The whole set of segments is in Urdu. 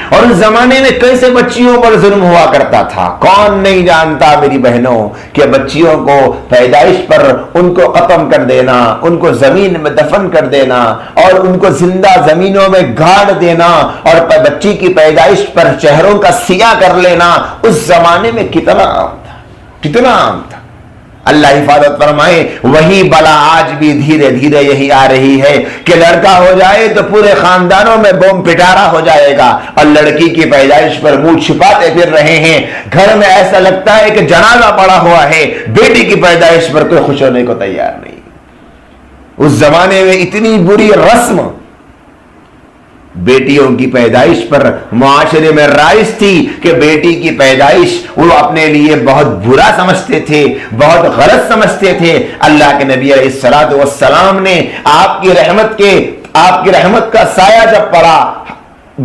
اور اس زمانے میں کیسے بچیوں پر ظلم ہوا کرتا تھا. کون نہیں جانتا میری بہنوں کہ بچیوں کو پیدائش پر ان کو ختم کر دینا, ان کو زمین میں دفن کر دینا اور ان کو زندہ زمینوں میں گاڑ دینا اور بچی کی پیدائش پر چہروں کا سیاہ کر لینا اس زمانے میں کتنا عام تھا, کتنا عام تھا. اللہ حفاظت فرمائے. وہی بلا آج بھی دھیرے دھیرے یہی آ رہی ہے کہ لڑکا ہو جائے تو پورے خاندانوں میں بوم پٹارا ہو جائے گا اور لڑکی کی پیدائش پر منہ چھپاتے پھر رہے ہیں. گھر میں ایسا لگتا ہے کہ جنازہ پڑا ہوا ہے, بیٹی کی پیدائش پر کوئی خوش ہونے کو تیار نہیں. اس زمانے میں اتنی بری رسم بیٹیوں کی پیدائش پر معاشرے میں رائج تھی کہ بیٹی کی پیدائش وہ اپنے لیے بہت برا سمجھتے تھے, بہت غلط سمجھتے تھے. اللہ کے نبی علیہ الصلوۃ والسلام نے آپ کی رحمت کا سایہ جب پڑا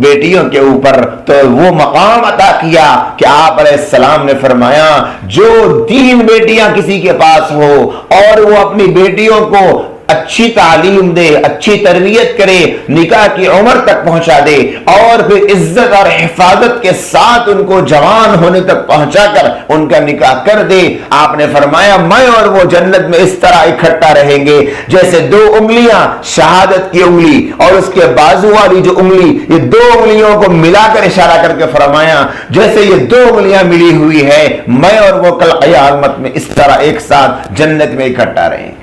بیٹیوں کے اوپر تو وہ مقام عطا کیا کہ آپ علیہ السلام نے فرمایا جو 3 بیٹیاں کسی کے پاس ہو اور وہ اپنی بیٹیوں کو اچھی تعلیم دے, اچھی تربیت کرے, نکاح کی عمر تک پہنچا دے اور پھر عزت اور حفاظت کے ساتھ ان کو جوان ہونے تک پہنچا کر ان کا نکاح کر دے, آپ نے فرمایا میں اور وہ جنت میں اس طرح اکٹھا رہیں گے جیسے 2 انگلیاں, شہادت کی انگلی اور اس کے بازو والی جو انگلی, یہ 2 انگلیوں کو ملا کر اشارہ کر کے فرمایا جیسے یہ 2 انگلیاں ملی ہوئی ہے, میں اور وہ کل قیامت میں اس طرح ایک ساتھ جنت میں اکٹھا رہیں گے.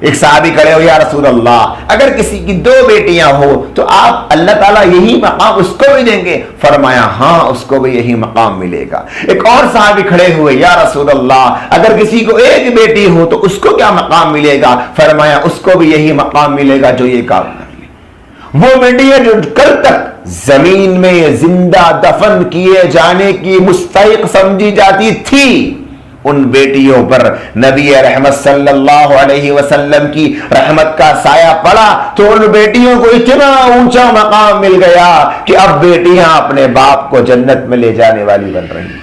ایک صحابی کھڑے ہو, یا رسول اللہ اگر کسی کی 2 بیٹیاں ہو تو آپ اللہ تعالیٰ یہی مقام اس کو بھی دیں گے؟ فرمایا ہاں اس کو بھی یہی مقام ملے گا. ایک اور صحابی کھڑے ہوئے, یا رسول اللہ اگر کسی کو 1 بیٹی ہو تو اس کو کیا مقام ملے گا؟ فرمایا اس کو بھی یہی مقام ملے گا جو یہ کام کر لے. وہ بیٹیاں جو کل تک زمین میں زندہ دفن کیے جانے کی مستحق سمجھی جاتی تھی, ان بیٹیوں پر نبی رحمت صلی اللہ علیہ وسلم کی رحمت کا سایہ پڑا تو ان بیٹیوں کو اتنا اونچا مقام مل گیا کہ اب بیٹیاں اپنے باپ کو جنت میں لے جانے والی بن رہی ہیں.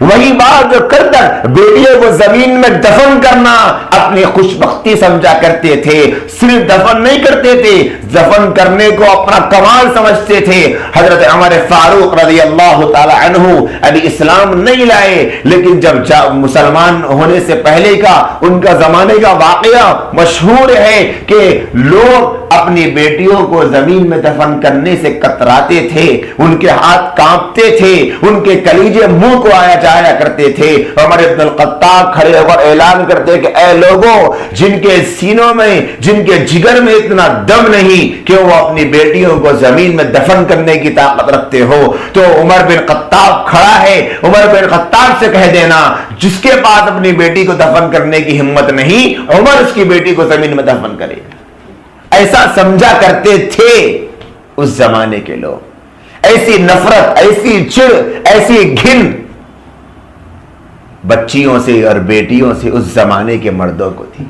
وہی بات جو کل تک بیٹیوں کو زمین میں دفن کرنا اپنی خوشبختی سمجھا کرتے تھے, صرف دفن نہیں کرتے تھے, دفن کرنے کو اپنا کمال سمجھتے تھے. حضرت عمر فاروق رضی اللہ تعالی عنہ ابھی اسلام نہیں لائے, لیکن جب مسلمان ہونے سے پہلے کا ان کا زمانے کا واقعہ مشہور ہے کہ لوگ اپنی بیٹیوں کو زمین میں دفن کرنے سے کتراتے تھے, ان کے ہاتھ کانپتے تھے, ان کے کلیجے منہ کو آیا جایا کرتے تھے. عمر بن الخطاب کھڑے ہو کر اعلان کرتے کہ اے لوگوں جن کے سینوں میں, جن کے جگر میں اتنا دم نہیں کہ وہ اپنی بیٹیوں کو زمین میں دفن کرنے کی طاقت رکھتے ہو, تو عمر بن الخطاب کھڑا ہے, عمر بن الخطاب سے کہہ دینا جس کے پاس اپنی بیٹی کو دفن کرنے کی ہمت نہیں, عمر اس کی بیٹی کو زمین میں دفن کرے. ایسا سمجھا کرتے تھے اس زمانے کے لوگ. ایسی نفرت, ایسی چڑ, ایسی گھن بچیوں سے اور بیٹیوں سے اس زمانے کے مردوں کو تھی.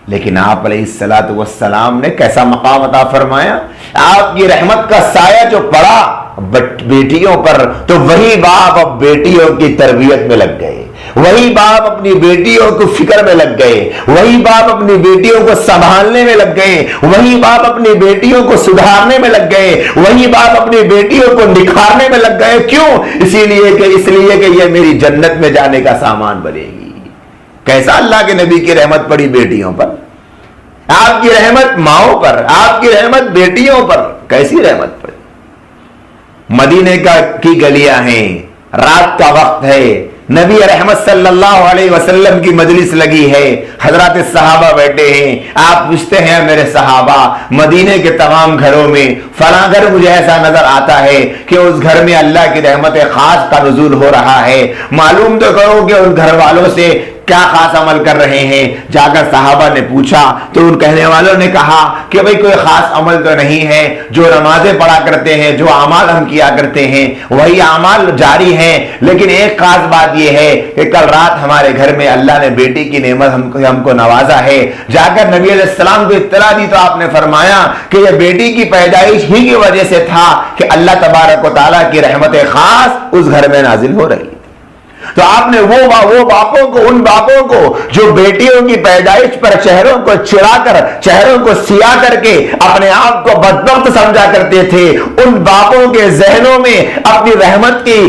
لیکن آپ علیہ الصلوۃ والسلام نے کیسا مقام عطا فرمایا. آپ کی رحمت کا سایہ جو پڑا بیٹیوں پر تو وہی باپ اب بیٹیوں کی تربیت میں لگ گئے, وہی باپ اپنی بیٹیوں کو فکر میں لگ گئے, وہی باپ اپنی بیٹیوں کو سنبھالنے میں لگ گئے, وہی باپ اپنی بیٹیوں کو سدھارنے میں لگ گئے, وہی باپ اپنی بیٹیوں کو نکھارنے میں لگ گئے. کیوں؟ اس لیے کہ یہ میری جنت میں جانے کا سامان بنے گی. کیسا اللہ کے نبی کی رحمت پڑی بیٹیوں پر, آپ کی رحمت ماؤں پر, آپ کی رحمت بیٹیوں پر, کیسی رحمت پڑی. مدینے کی گلیاں ہیں, رات کا وقت ہے, نبی رحمت صلی اللہ علیہ وسلم کی مجلس لگی ہے, حضرات صحابہ بیٹھے ہیں. آپ پوچھتے ہیں میرے صحابہ مدینے کے تمام گھروں میں فلاں گھر مجھے ایسا نظر آتا ہے کہ اس گھر میں اللہ کی رحمت خاص کا نزول ہو رہا ہے, معلوم تو کرو کہ ان گھر والوں سے کیا خاص عمل کر رہے ہیں. جا کر صحابہ نے پوچھا تو ان کہنے والوں نے کہا کہ بھئی کوئی خاص عمل تو نہیں ہے, جو نمازیں پڑھا کرتے ہیں, جو اعمال ہم کیا کرتے ہیں وہی اعمال جاری ہیں, لیکن ایک خاص بات یہ ہے کہ کل رات ہمارے گھر میں اللہ نے بیٹی کی نعمت ہم کو نوازا ہے. جا کر نبی علیہ السلام کو اطلاع دی تو آپ نے فرمایا کہ یہ بیٹی کی پیدائش ہی کی وجہ سے تھا کہ اللہ تبارک و تعالیٰ کی رحمت خاص اس گھر میں نازل ہو رہی. تو آپ نے وہ باپوں کو، ان باپوں کو جو بیٹیوں کی پیدائش پر چہروں کو چڑا کر، چہروں کو سیاہ کر کے اپنے آپ کو بدبخت سمجھا کرتے تھے، ان باپوں کے ذہنوں میں اپنی رحمت کی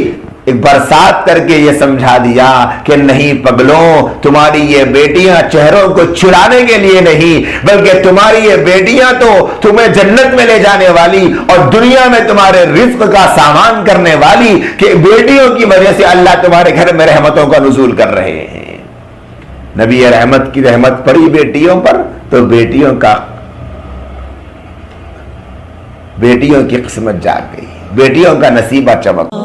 ایک برسات کر کے یہ سمجھا دیا کہ نہیں پگلوں، تمہاری یہ بیٹیاں چہروں کو چڑانے کے لیے نہیں، بلکہ تمہاری یہ بیٹیاں تو تمہیں جنت میں لے جانے والی اور دنیا میں تمہارے رزق کا سامان کرنے والی، کہ بیٹیوں کی وجہ سے اللہ تمہارے گھر میں رحمتوں کا نزول کر رہے ہیں۔ نبی رحمت کی رحمت پڑی بیٹیوں پر تو بیٹیوں کی قسمت جاگ گئی، بیٹیوں کا نصیبہ چمک